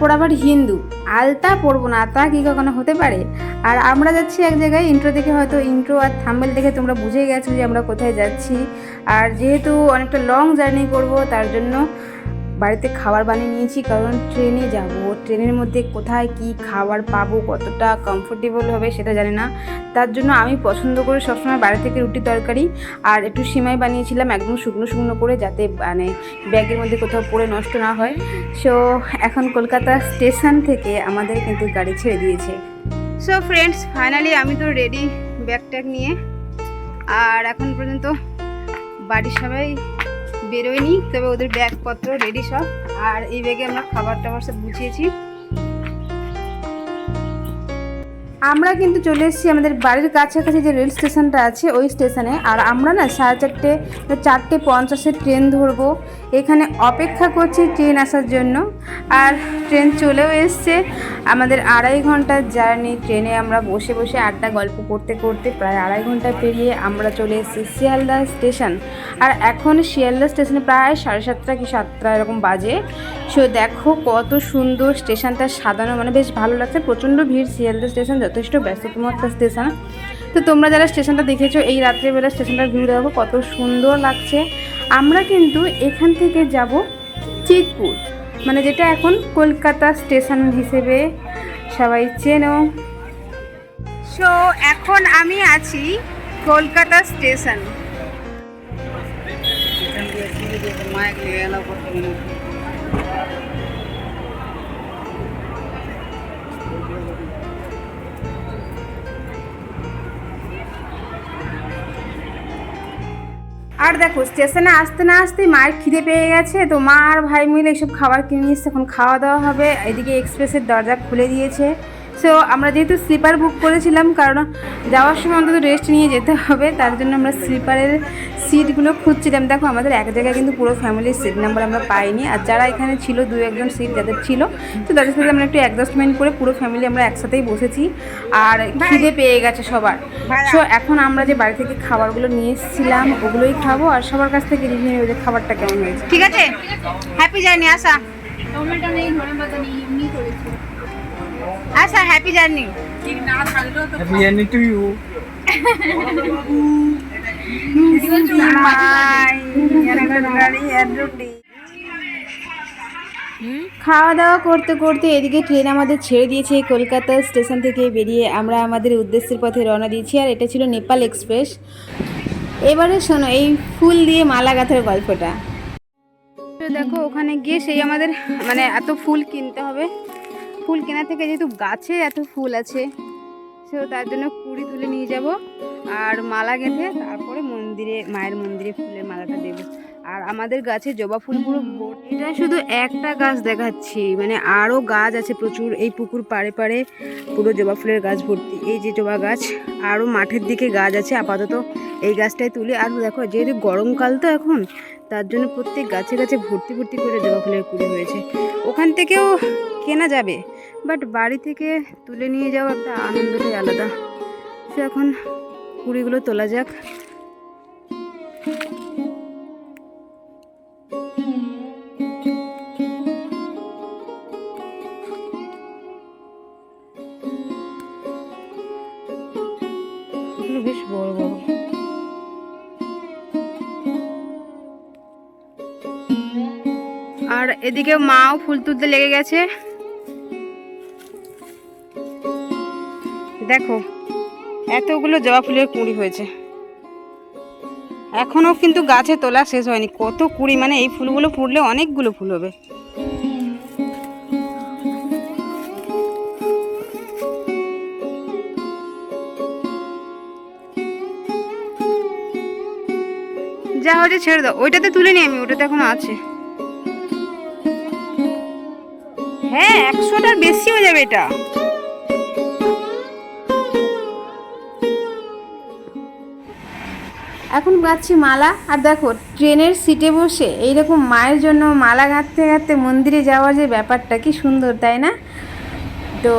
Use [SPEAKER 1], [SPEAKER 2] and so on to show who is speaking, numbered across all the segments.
[SPEAKER 1] তারপর আবার হিন্দু, আলতা পরবো না, তা কি কখনো হতে পারে? আর আমরা যাচ্ছি এক জায়গায়, ইন্ট্রো দেখে হয়তো, ইন্ট্রো আর থাম্বনেল দেখে তোমরা বুঝে গেছো যে আমরা কোথায় যাচ্ছি। আর যেহেতু অনেকটা লং জার্নি করব, তার জন্য বাড়িতে খাবার বানিয়ে নিয়েছি, কারণ ট্রেনে যাব, ট্রেনের মধ্যে কোথায় কি খাবার পাবো, কতটা কমফোর্টেবল হবে সেটা জানি না। তার জন্য আমি পছন্দ করে সবসময় বাড়ি থেকে রুটি তরকারি আর একটু সিমাই বানিয়েছিলাম একদম শুকনো শুকনো করে, যাতে মানে ব্যাগের মধ্যে কোথাও পড়ে নষ্ট না হয়। সো এখন কলকাতা স্টেশন থেকে আমাদের কিন্তু গাড়ি ছেড়ে দিয়েছে। সো ফ্রেন্ডস, ফাইনালি আমি তো রেডি ব্যাগ ট্যাগ নিয়ে। আর এখন পর্যন্ত বাড়ির সবাই বেরোয়নি, তবে ওদের ব্যাগপত্র রেডি সব। আর এই ব্যাগে আমরা খাবার টাবার সব গুছিয়েছি। আমরা কিন্তু চলে এসেছি আমাদের বাড়ির কাছাকাছি যে রেল স্টেশনটা আছে ওই স্টেশনে। আর আমরা না 4:50 ট্রেন ধরবো, এখানে অপেক্ষা করছি ট্রেন আসার জন্য। আর ট্রেন চলেও এসছে। আমাদের 2.5 ঘন্টার জার্নি ট্রেনে। আমরা বসে বসে আড্ডা গল্প করতে করতে প্রায় 2.5 ঘন্টা পেরিয়ে আমরা চলে এসেছি শিয়ালদা স্টেশন। আর এখন শিয়ালদা স্টেশনে প্রায় 7:30 কি 7টা এরকম বাজে। সো দেখো কত সুন্দর স্টেশনটা সাজানো, মানে বেশ ভালো লাগছে। প্রচণ্ড ভিড়, শিয়ালদা স্টেশন যথেষ্ট ব্যস্ততম একটা স্টেশন। তো তোমরা যারা স্টেশনটা দেখেছো, এই রাত্রেবেলা স্টেশনটার ভিউ দেখো কত সুন্দর লাগছে। আমরা কিন্তু এখান থেকে যাব চিতপুর, মানে যেটা এখন কলকাতা স্টেশন হিসেবে সবাই চেনো। সো এখন আমি আছি কলকাতা স্টেশন। আর দেখো স্টেশনে আসতে না আসতেই মায়ের খিদে পেয়ে গেছে, তো মা আর ভাই মিলে এইসব খাবার কিনে নিয়ে এসছে, এখন খাওয়া দাওয়া হবে। এদিকে এক্সপ্রেসের দরজা খুলে দিয়েছে। সো আমরা যেহেতু স্লিপার বুক করেছিলাম, কারণ যাওয়ার সময় অন্তত রেস্ট নিয়ে যেতে হবে, তার জন্য আমরা স্লিপারের সিটগুলো খুঁজছিলাম। দেখো আমাদের এক জায়গায় কিন্তু পুরো ফ্যামিলির সিট নাম্বার আমরা পাইনি। আর যারা এখানে ছিল 2-1জন সিট যাদের ছিল, তো তাদের সাথে আমরা একটু অ্যাডজাস্টমেন্ট করে পুরো ফ্যামিলি আমরা একসাথেই বসেছি। আর খিদে পেয়ে গেছে সবার। সো এখন আমরা যে বাড়ি থেকে খাবারগুলো নিয়ে এসেছিলাম ওগুলোই খাবো, আর সবার কাছ থেকে রিভিউ নেব যে খাবারটা কেমন হয়েছে। ঠিক আছে, হ্যাপি জার্নি। আসা টমেটো নেই, ধনেপাতা নেই, এমনি করেছি। আচ্ছা, হ্যাপি জার্নি। ঠিক না থাকলেও তো হ্যাপি জার্নি টু ইউ। খাওয়া দাওয়া করতে করতে এদিকে ট্রেন আমাদের ছেড়ে দিয়েছে। কলকাতা স্টেশন থেকে বেরিয়ে আমরা আমাদের উদ্দেশ্যের পথে রওনা দিয়েছি। আর এটা ছিল নেপাল এক্সপ্রেস। এবারে শোনো এই ফুল দিয়ে মালা গাঁথার গল্পটা। তো দেখো ওখানে গিয়ে সেই আমাদের মানে এত ফুল কিনতে হবে। ফুল কেনা থেকে যেহেতু গাছে এত ফুল আছে, সো তার জন্য কুড়ি তুলে নিয়ে যাব আর মালা গেঁথে তারপরে মন্দিরে, মায়ের মন্দিরে ফুলের মালাটা দেব। আর আমাদের গাছে জবা ফুল পুরো ভর্তি। এটা শুধু একটা গাছ দেখাচ্ছি, মানে আরও গাছ আছে প্রচুর। এই পুকুর পাড়ে পাড়ে পুরো জবা ফুলের গাছ ভর্তি। এই যে জবা গাছ, আরও মাঠের দিকে গাছ আছে। আপাতত এই গাছটাই তুলি। আর দেখো যেহেতু গরমকাল তো এখন, তার জন্য প্রত্যেক গাছে গাছে ভর্তি ভর্তি করে জবা ফুলের কুড়ি হয়েছে। ওখান থেকেও কেনা যাবে, বাট বাড়ি থেকে তুলে নিয়ে যাওয়া একটা আনন্দটাই আলাদা। সে এখন কুড়িগুলো তোলা যাক। বেশ বড় বড়। আর এদিকে মাও ফুল তুলতে লেগে গেছে। দেখো এতগুলো জবা ফুলের কুঁড়ি হয়েছে, এখনো কিন্তু গাছে তোলা শেষ হয়নি। কত কুঁড়ি, মানে এই ফুলগুলো ফুটলে অনেকগুলো ফুল হবে। যা হচ্ছে ছেড়ে দাও, ওইটাতে তুলে নি আমি, ওটাতে এখনো আছে। হ্যাঁ 100টার বেশি হয়ে যাবে এটা। এখন গাচ্ছি মালা। আর দেখো ট্রেনের সিটে বসে এইরকম মায়ের জন্য মালা গাঁথতে গাঁথতে মন্দিরে যাওয়ার যে ব্যাপারটা কি সুন্দর, তাই না? তো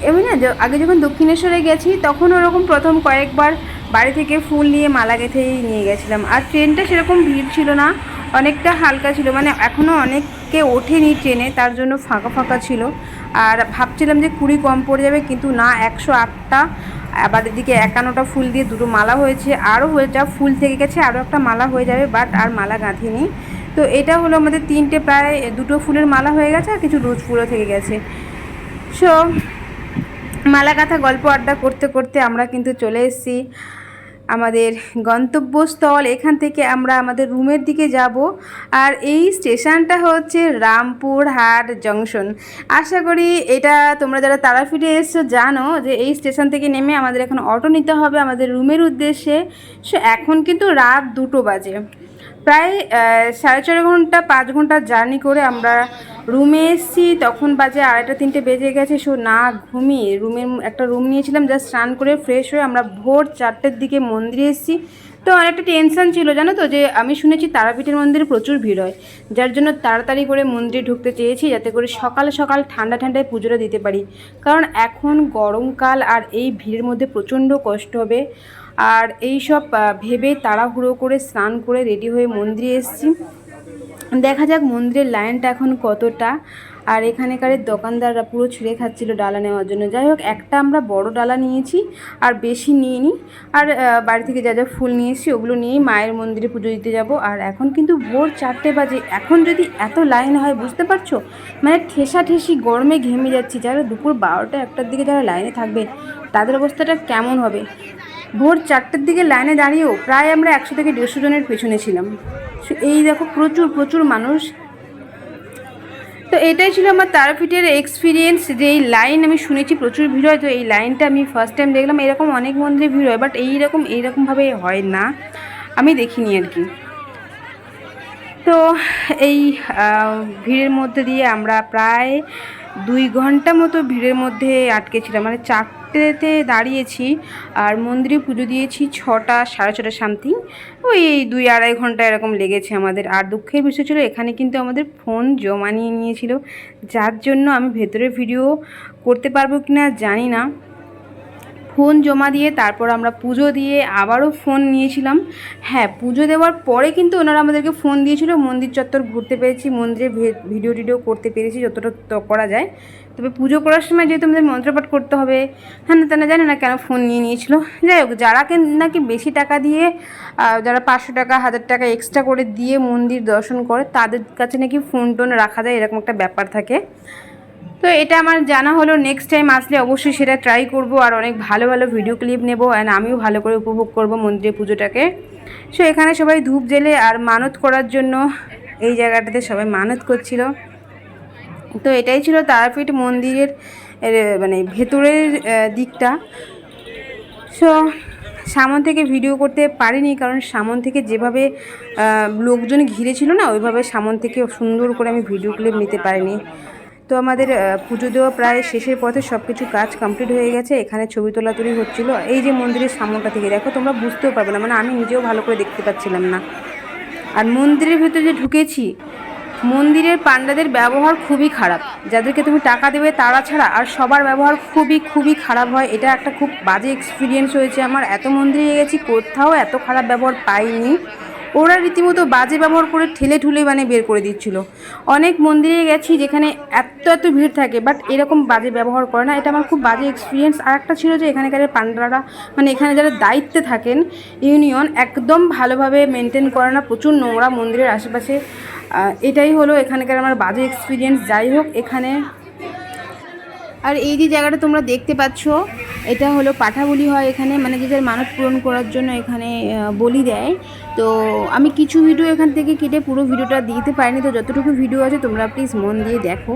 [SPEAKER 1] এমনি না, আগে যখন দক্ষিণেশ্বরে গেছি তখন ওরকম প্রথম কয়েকবার বাড়ি থেকে ফুল নিয়ে মালা গেঁথেই নিয়ে গেছিলাম। আর ট্রেনটা সেরকম ভিড় ছিল না, অনেকটা হালকা ছিল, মানে এখনও অনেক অনেকে ওঠেনি ট্রেনে, তার জন্য ফাঁকা ফাঁকা ছিল। আর ভাবছিলাম যে 20 কম পড়ে যাবে, কিন্তু না, 108টা, আবার এদিকে 51টা ফুল দিয়ে 2টো মালা হয়েছে, আরও হয়ে যা ফুল থেকে গেছে, আরও একটা মালা হয়ে যাবে, বাট আর মালা গাঁথিনি। তো এটা হলো আমাদের 3টে, প্রায় 2টো ফুলের মালা হয়ে গেছে, আর কিছু রোজ ফুলও থেকে গেছে। সো মালা গাঁথা গল্প আড্ডা করতে করতে আমরা কিন্তু চলে এসেছি আমাদের গন্তব্যস্থল। এখান থেকে আমরা আমাদের রুমের দিকে যাব। আর এই স্টেশনটা হচ্ছে রামপুরহাট জংশন। আশা করি এটা তোমরা যারা তারাপীঠে এসছো জানো যে এই স্টেশন থেকে নেমে আমাদের এখন অটো নিতে হবে আমাদের রুমের উদ্দেশ্যে। সো এখন কিন্তু রাত 2টো বাজে, প্রায় 4.5 ঘন্টা 5 ঘন্টা জার্নি করে আমরা রুমে এসেছি। তখন বাজে 2:30-3টে বেজে গেছে। সো না ঘুমিয়ে একটা রুম নিয়েছিলাম, জাস্ট স্নান করে ফ্রেশ হয়ে আমরা ভোর 4টের দিকে মন্দিরে এসেছি। তো অনেকটা টেনশন ছিল জানো তো, যে আমি শুনেছি তারাপীঠের মন্দিরে প্রচুর ভিড় হয়, যার জন্য তাড়াতাড়ি করে মন্দিরে ঢুকতে চেয়েছি, যাতে করে সকাল সকাল ঠান্ডা ঠান্ডায় পুজোটা দিতে পারি। কারণ এখন গরমকাল, আর এই ভিড়ের মধ্যে প্রচণ্ড কষ্ট হবে। আর এই সব ভেবে তাড়াহুড়ো করে স্নান করে রেডি হয়ে মন্দিরে এসেছি। দেখা যাক মন্দিরের লাইনটা এখন কতটা। আর এখানেকার দোকানদাররা পুরো ছিঁড়ে খাচ্ছিল ডালা নেওয়ার জন্য। যাই হোক, একটা আমরা বড় ডালা নিয়েছি, আর বেশি নিইনি। আর বাড়ি থেকে যা যা ফুল নিয়েছি ওগুলো নিয়েই মায়ের মন্দিরে পুজো দিতে যাব। আর এখন কিন্তু ভোর 4টে বাজে। এখন যদি এত লাইন হয়, বুঝতে পারছো, মানে ঠেসাঠেসি গরমে ঘেমে যাচ্ছি। যারা দুপুর 12টা-1টার দিকে যারা লাইনে থাকবে তাদের অবস্থাটা কেমন হবে। ভোর 4টের দিকে লাইনে দাঁড়িয়েও প্রায় আমরা 100 থেকে 150 জনের পেছনে ছিলাম। এই দেখো প্রচুর প্রচুর মানুষ। তো এটাই ছিল আমার তারাপীঠের এক্সপিরিয়েন্স, যে এই লাইন আমি শুনেছি প্রচুর ভিড় হয়। তো এই লাইনটা আমি ফার্স্ট টাইম দেখলাম। এরকম অনেক মন্দিরে ভিড় হয়, বাট এইরকমভাবে হয় না, আমি দেখিনি আর কি। তো এই ভিড়ের মধ্যে দিয়ে আমরা প্রায় 2 ঘন্টা মতো ভিড়ের মধ্যে আটকেছিলাম। মানে 4টেতে দাঁড়িয়েছি আর মন্দিরে পুজো দিয়েছি 6টা 6:30 সামথিং। ওই 2-2.5 ঘন্টা এরকম লেগেছে আমাদের। আর দুঃখের বিষয় ছিল, এখানে কিন্তু আমাদের ফোন জমা নিয়ে নিয়েছিল, যার জন্য আমি ভেতরে ভিডিও করতে পারবো কিনা জানি না। ফোন জমা দিয়ে তারপর আমরা পুজো দিয়ে আবারও ফোন নিয়েছিলাম। হ্যাঁ, পুজো দেওয়ার পরে কিন্তু ওনারা আমাদেরকে ফোন দিয়েছিল। মন্দির চত্বর ঘুরতে পেরেছি, মন্দিরে ভিডিও টিডিও করতে পেরেছি যতটা করা যায়। তবে পুজো করার সময় যেহেতু আমাদের মন্ত্রপাঠ করতে হবে, হ্যাঁ না তেনা জানি না কেন ফোন নিয়ে নিয়েছিল। যাই হোক, যারা নাকি বেশি টাকা দিয়ে, যারা 500 টাকা 1000 টাকা এক্সট্রা করে দিয়ে মন্দির দর্শন করে, তাদের কাছে নাকি ফোন টোন রাখা যায়, এরকম একটা ব্যাপার থাকে। তো এটা আমার জানা হলো। নেক্সট টাইম আসলে অবশ্যই সেটা ট্রাই করব, আর অনেক ভালো ভালো ভিডিও ক্লিপ নেব, অ্যান্ড আমিও ভালো করে উপভোগ করব মন্দিরের পুজোটাকে। সো এখানে সবাই ধূপ জ্বেলে আর মানত করার জন্য এই জায়গাটাতে সবাই মানত করছিল। তো এটাই ছিল তারাপীঠ মন্দিরের মানে ভেতরের দিকটা। সো সামন থেকে ভিডিও করতে পারিনি, কারণ সামন থেকে যেভাবে লোকজন ঘিরে ছিল না, ওইভাবে সামন থেকে সুন্দর করে আমি ভিডিও ক্লিপ নিতে পারিনি। তো আমাদের পুজো দেওয়া প্রায় শেষের পথে, সব কিছু কাজ কমপ্লিট হয়ে গেছে। এখানে ছবি তোলাতুলি হচ্ছিল। এই যে মন্দিরের সামনটা থেকে দেখো, তোমরা বুঝতেও পারবে না, মানে আমি নিজেও ভালো করে দেখতে পাচ্ছিলাম না। আর মন্দিরের ভেতরে যে ঢুকেছি, মন্দিরের পান্ডাদের ব্যবহার খুবই খারাপ। যাদেরকে তুমি টাকা দেবে তারা ছাড়া আর সবার ব্যবহার খুবই খুবই খারাপ হয়। এটা একটা খুব বাজে এক্সপিরিয়েন্স হয়েছে আমার। এত মন্দিরে গেছি, কোথাও এত খারাপ ব্যবহার পাইনি। ওরা রীতিমতো বাজে ব্যবহার করে ঠেলে ঠুলে মানে বের করে দিচ্ছিল। অনেক মন্দিরে গেছি যেখানে এত ভিড় থাকে, বাট এরকম বাজে ব্যবহার করে না। এটা আমার খুব বাজে এক্সপিরিয়েন্স। আর একটা ছিল যে এখানকার পান্ডারা, মানে এখানে যারা দায়িত্বে থাকেন ইউনিয়ন, একদম ভালোভাবে মেনটেন করে না, প্রচুর নোংরা মন্দিরের আশেপাশে। এটাই হলো এখানকার আমার বাজে এক্সপিরিয়েন্স। যাই হোক, এখানে আর এই যে জায়গাটা তোমরা দেখতে পাচ্ছ, এটা হলো পাঠা বলি হয় এখানে, মানে যে যার মানত পূরণ করার জন্য এখানে বলি দেয়। তো আমি কিছু ভিডিও এখান থেকে কেটে পুরো ভিডিওটা দিতে পারিনি। তো যতটুকু ভিডিও আছে তোমরা প্লিজ মন দিয়ে দেখো।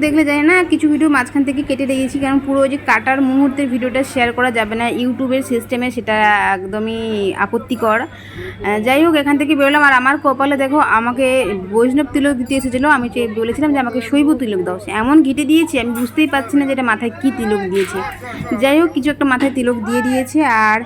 [SPEAKER 1] দেখলে যায় না, কিছু ভিডিও মাঝখান থেকে কেটে দিয়েছি, কারণ পুরো ওই যে কাটার মুহূর্তের ভিডিওটা শেয়ার করা যাবে না ইউটিউবের সিস্টেমে, সেটা একদমই আপত্তিকর। যাই হোক, এখান থেকে বেরোলাম। আর আমার কপালে দেখো, আমাকে বৈষ্ণব তিলক দিতে এসেছিলো, আমি বলেছিলাম যে আমাকে শৈব তিলক দাও, সে এমন ঘেটে দিয়েছে আমি বুঝতেই পারছি না যে এটা মাথায় কী তিলক দিয়েছে। যাই হোক, কিছু একটা মাথায় তিলক দিয়ে দিয়েছে। আর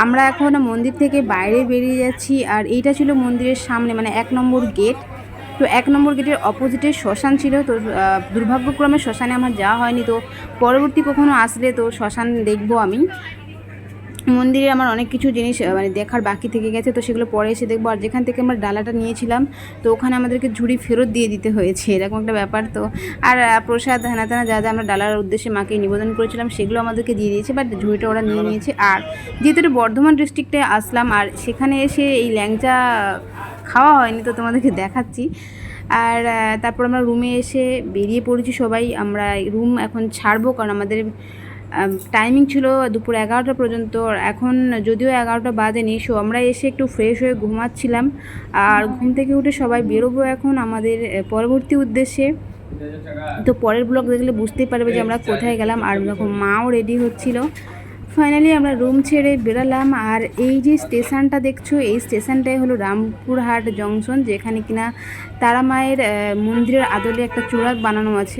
[SPEAKER 1] আমরা এখন মন্দির থেকে বাইরে বেরিয়ে যাচ্ছি। আর এইটা ছিল মন্দিরের সামনে, মানে 1 নম্বর গেট। তো 1 নম্বর গেটের অপোজিটে শ্মশান ছিল। তো দুর্ভাগ্যক্রমে শ্মশানে আমার যাওয়া হয়নি। তো পরবর্তী কখনো আসলে তো শ্মশান দেখবো আমি। মন্দিরে আমার অনেক কিছু জিনিস মানে দেখার বাকি থেকে গেছে, তো সেগুলো পরে এসে দেখবো। আর যেখান থেকে আমরা ডালাটা নিয়েছিলাম, তো ওখানে আমাদেরকে ঝুড়ি ফেরত দিয়ে দিতে হয়েছে, এরকম একটা ব্যাপার। তো আর প্রসাদ হেনা তেনা যা যা আমরা ডালার উদ্দেশ্যে মাকে নিবেদন করেছিলাম সেগুলো আমাদেরকে দিয়ে দিয়েছে, বাট ঝুড়িটা ওরা নিয়ে নিয়েছে। আর যেহেতু এটা বর্ধমান ডিস্ট্রিক্টে আসলাম, আর সেখানে এসে এই ল্যাংচা খাওয়া হয়নি, তো তোমাদেরকে দেখাচ্ছি। আর তারপর আমরা রুমে এসে বেরিয়ে পড়েছি সবাই। আমরা রুম এখন ছাড়বো, কারণ আমাদের টাইমিং ছিল দুপুর 11টা পর্যন্ত। এখন যদিও 11টা বাজেনি, সো আমরা এসে একটু ফ্রেশ হয়ে ঘুমাচ্ছিলাম। আর ঘুম থেকে উঠে সবাই বেরোবো এখন আমাদের পরবর্তী উদ্দেশ্যে। তো পরের ব্লগ দেখলে বুঝতেই পারবে যে আমরা কোথায় গেলাম। আর দেখো, মাও রেডি হচ্ছিল। ফাইনালি আমরা রুম ছেড়ে বেরালাম। আর এই যে স্টেশনটা দেখছো, এই স্টেশনটাই হলো রামপুরহাট জংশন, যেখানে কিনা তারা মায়ের মন্দিরের আদলে একটা চূড়া বানানো আছে।